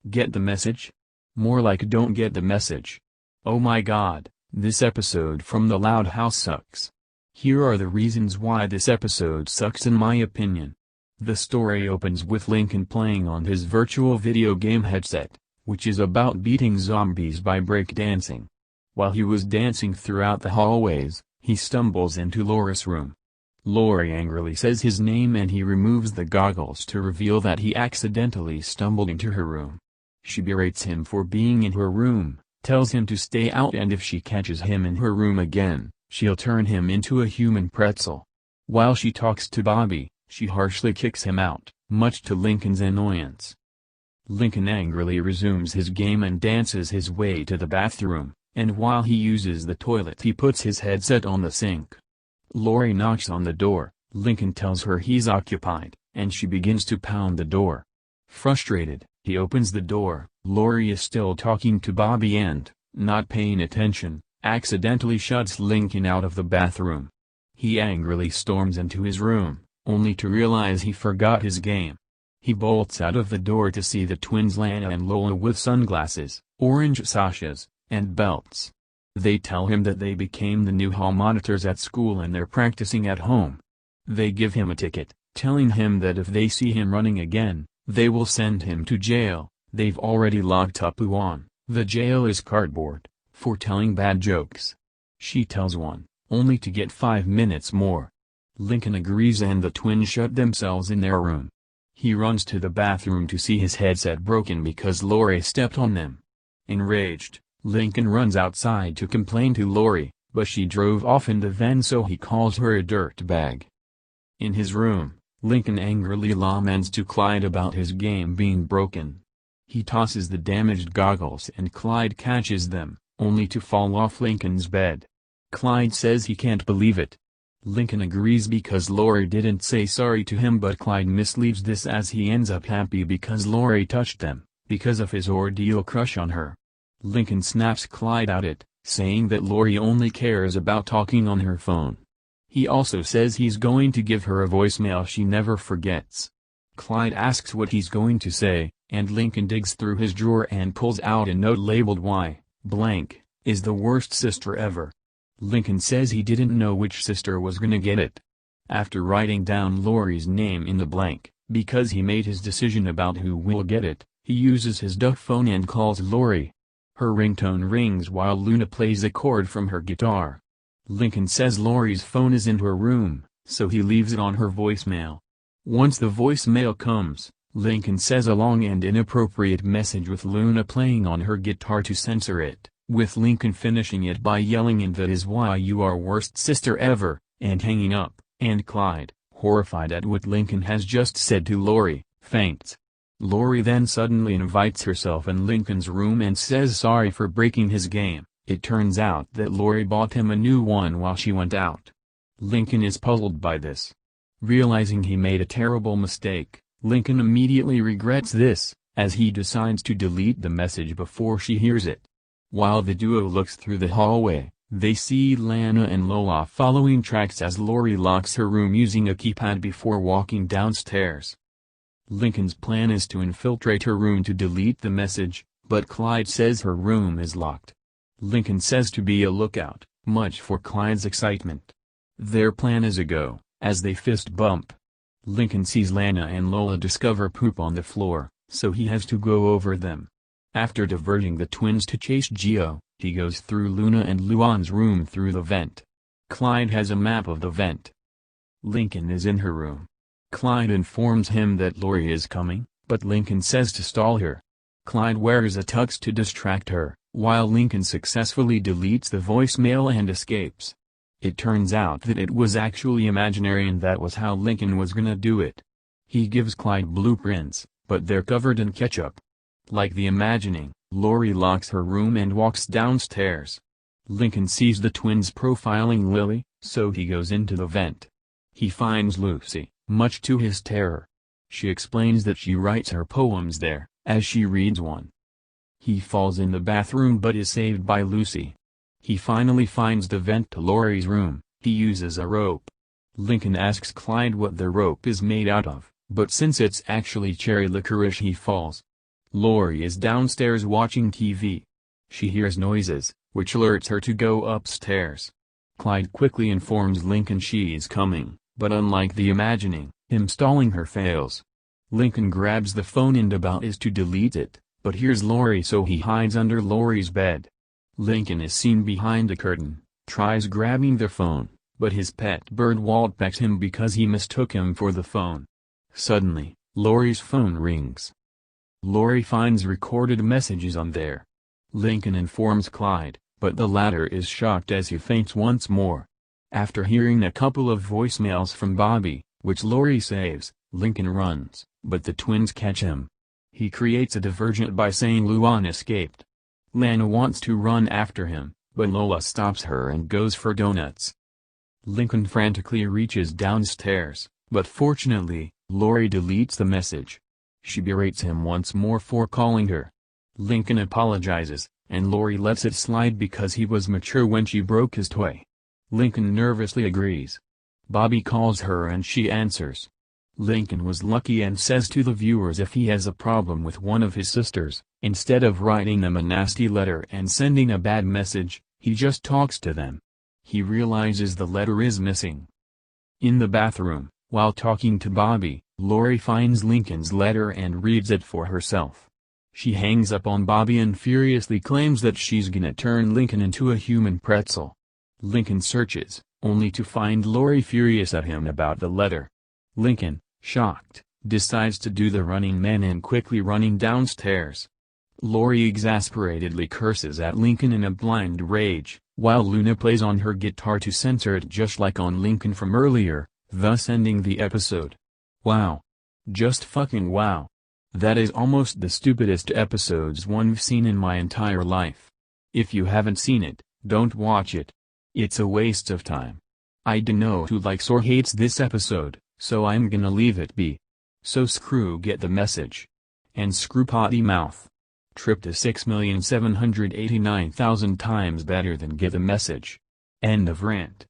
Get the message? More like don't get the message. Oh my god, this episode from the Loud House sucks. Here are the reasons why this episode sucks in my opinion. The story opens with Lincoln playing on his virtual video game headset, which is about beating zombies by breakdancing. While he was dancing throughout the hallways, he stumbles into Laura's room. Lori angrily says his name and he removes the goggles to reveal that he accidentally stumbled into her room. She berates him for being in her room, tells him to stay out and if she catches him in her room again, she'll turn him into a human pretzel. While she talks to Bobby, she harshly kicks him out, much to Lincoln's annoyance. Lincoln angrily resumes his game and dances his way to the bathroom, and while he uses the toilet he puts his headset on the sink. Lori knocks on the door, Lincoln tells her he's occupied, and she begins to pound the door. Frustrated, he opens the door, Lori is still talking to Bobby and, not paying attention, accidentally shuts Lincoln out of the bathroom. He angrily storms into his room, only to realize he forgot his game. He bolts out of the door to see the twins Lana and Lola with sunglasses, orange sashes, and belts. They tell him that they became the new hall monitors at school and they're practicing at home. They give him a ticket, telling him that if they see him running again, they will send him to jail. They've already locked up Uwan, the jail is cardboard, for telling bad jokes. She tells one, only to get 5 minutes more. Lincoln agrees and the twins shut themselves in their room. He runs to the bathroom to see his headset broken because Lori stepped on them. Enraged, Lincoln runs outside to complain to Lori, but she drove off in the van so he calls her a dirtbag. In his room, Lincoln angrily laments to Clyde about his game being broken. He tosses the damaged goggles and Clyde catches them, only to fall off Lincoln's bed. Clyde says he can't believe it. Lincoln agrees because Lori didn't say sorry to him but Clyde misleads this as he ends up happy because Lori touched them, because of his ordeal crush on her. Lincoln snaps Clyde at it, saying that Lori only cares about talking on her phone. He also says he's going to give her a voicemail she never forgets. Clyde asks what he's going to say, and Lincoln digs through his drawer and pulls out a note labeled "Y, blank, is the worst sister ever." Lincoln says he didn't know which sister was gonna get it. After writing down Lori's name in the blank, because he made his decision about who will get it, he uses his duck phone and calls Lori. Her ringtone rings while Luna plays a chord from her guitar. Lincoln says Lori's phone is in her room, so he leaves it on her voicemail. Once the voicemail comes, Lincoln says a long and inappropriate message with Luna playing on her guitar to censor it, with Lincoln finishing it by yelling "And that is why you are worst sister ever," and hanging up, and Clyde, horrified at what Lincoln has just said to Lori, faints. Lori then suddenly invites herself in Lincoln's room and says sorry for breaking his game. It turns out that Lori bought him a new one while she went out. Lincoln is puzzled by this. Realizing he made a terrible mistake, Lincoln immediately regrets this, as he decides to delete the message before she hears it. While the duo looks through the hallway, they see Lana and Lola following tracks as Lori locks her room using a keypad before walking downstairs. Lincoln's plan is to infiltrate her room to delete the message, but Clyde says her room is locked. Lincoln says to be a lookout, much for Clyde's excitement. Their plan is a go, as they fist bump. Lincoln sees Lana and Lola discover poop on the floor, so he has to go over them. After diverting the twins to chase Geo, he goes through Luna and Luan's room through the vent. Clyde has a map of the vent. Lincoln is in her room. Clyde informs him that Lori is coming, but Lincoln says to stall her. Clyde wears a tux to distract her, while Lincoln successfully deletes the voicemail and escapes. It turns out that it was actually imaginary and that was how Lincoln was gonna do it. He gives Clyde blueprints, but they're covered in ketchup. Like the imagining, Lori locks her room and walks downstairs. Lincoln sees the twins profiling Lily, so he goes into the vent. He finds Lucy, much to his terror. She explains that she writes her poems there, as she reads one. He falls in the bathroom but is saved by Lucy. He finally finds the vent to Lori's room. He uses a rope. Lincoln asks Clyde what the rope is made out of, but since it's actually cherry licorice he falls. Lori is downstairs watching TV. She hears noises, which alerts her to go upstairs. Clyde quickly informs Lincoln she is coming, but unlike the imagining, him stalling her fails. Lincoln grabs the phone and about is to delete it, but hears Lori, so he hides under Lori's bed. Lincoln is seen behind a curtain, tries grabbing the phone, but his pet bird Walt pecks him because he mistook him for the phone. Suddenly, Lori's phone rings. Lori finds recorded messages on there. Lincoln informs Clyde, but the latter is shocked as he faints once more. After hearing a couple of voicemails from Bobby, which Lori saves, Lincoln runs, but the twins catch him. He creates a divergent by saying Luan escaped. Lana wants to run after him, but Lola stops her and goes for donuts. Lincoln frantically reaches downstairs, but fortunately, Lori deletes the message. She berates him once more for calling her. Lincoln apologizes, and Lori lets it slide because he was mature when she broke his toy. Lincoln nervously agrees. Bobby calls her and she answers. Lincoln was lucky and says to the viewers if he has a problem with one of his sisters, instead of writing them a nasty letter and sending a bad message, he just talks to them. He realizes the letter is missing. In the bathroom, while talking to Bobby, Lori finds Lincoln's letter and reads it for herself. She hangs up on Bobby and furiously claims that she's gonna turn Lincoln into a human pretzel. Lincoln searches, only to find Lori furious at him about the letter. Lincoln, shocked, decides to do the running man and quickly running downstairs. Lori exasperatedly curses at Lincoln in a blind rage, while Luna plays on her guitar to censor it just like on Lincoln from earlier, thus ending the episode. Wow. Just fucking wow. That is almost the stupidest episodes I've seen in my entire life. If you haven't seen it, don't watch it. It's a waste of time. I dunno who likes or hates this episode, so I'm gonna leave it be. So screw get the message. And screw potty mouth. Trip to 6,789,000 times better than get the message. End of rant.